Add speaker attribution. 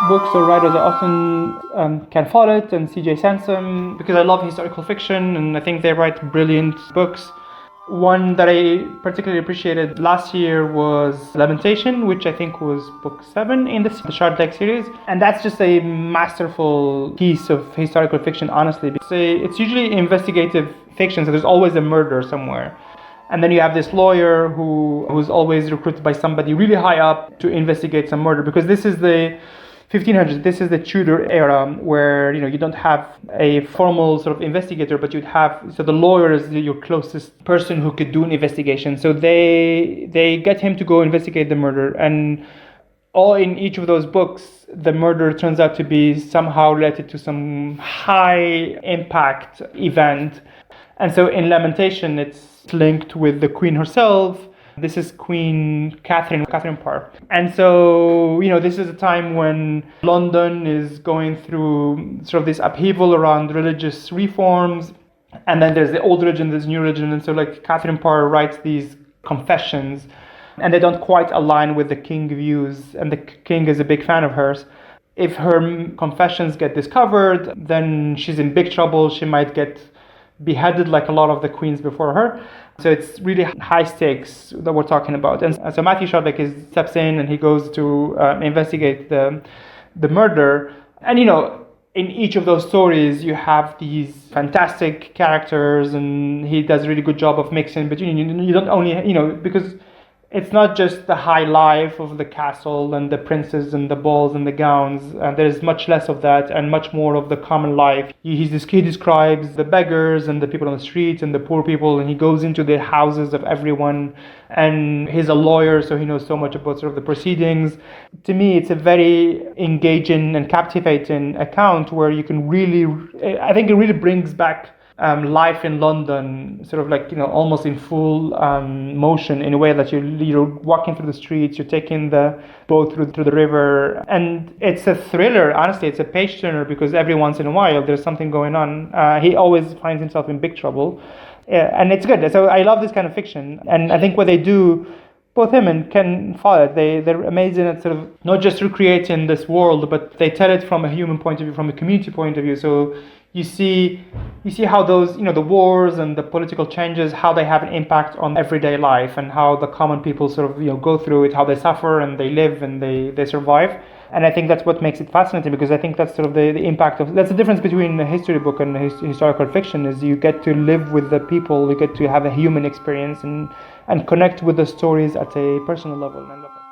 Speaker 1: books or writers I often Ken Follett and C.J.Sansom, because I love historical fiction and I think they write brilliant books. One that I particularly appreciated last year was Lamentation, which I think was book 7 in the Shardlake series. And that's just a masterful piece of historical fiction, honestly. It's usually investigative fiction, so there's always a murder somewhere. And then you have this lawyer who's always recruited by somebody really high up to investigate some murder, because this is the 1500s. This is the Tudor era where you don't have a formal sort of investigator, but the lawyer is your closest person who could do an investigation. So they get him to go investigate the murder, and all in each of those books, the murder turns out to be somehow related to some high impact event. And so in Lamentation, it's linked with the Queen herself. This is Queen Catherine Parr. And so, this is a time when London is going through sort of this upheaval around religious reforms. And then there's the old religion, there's new religion. And so Catherine Parr writes these confessions, and they don't quite align with the king views. And the king is a big fan of hers. If her confessions get discovered, then she's in big trouble. She might get beheaded like a lot of the queens before her. So it's really high stakes that we're talking about. And so Matthew Shardlake steps in and he goes to investigate the murder. And in each of those stories, you have these fantastic characters, and he does a really good job of mixing between. You don't only, because it's not just the high life of the castle and the princes and the balls and the gowns. There's much less of that and much more of the common life. He describes the beggars and the people on the streets and the poor people, and he goes into the houses of everyone. And he's a lawyer, so he knows so much about sort of the proceedings. To me, it's a very engaging and captivating account where you can I think it really brings back life in London, sort of almost in full motion, in a way that you're walking through the streets, you're taking the boat through the river, and it's a thriller. Honestly, it's a page turner, because every once in a while there's something going on. He always finds himself in big trouble, and it's good. So I love this kind of fiction, and I think what they do, both him and Ken Follett, they're amazing at sort of not just recreating this world, but they tell it from a human point of view, from a community point of view. So you see how those, the wars and the political changes, how they have an impact on everyday life, and how the common people sort of, go through it, how they suffer and they live and they survive. And I think that's what makes it fascinating, because I think that's sort of the impact that's the difference between a history book and historical fiction, is you get to live with the people, you get to have a human experience and connect with the stories at a personal level. And I love that.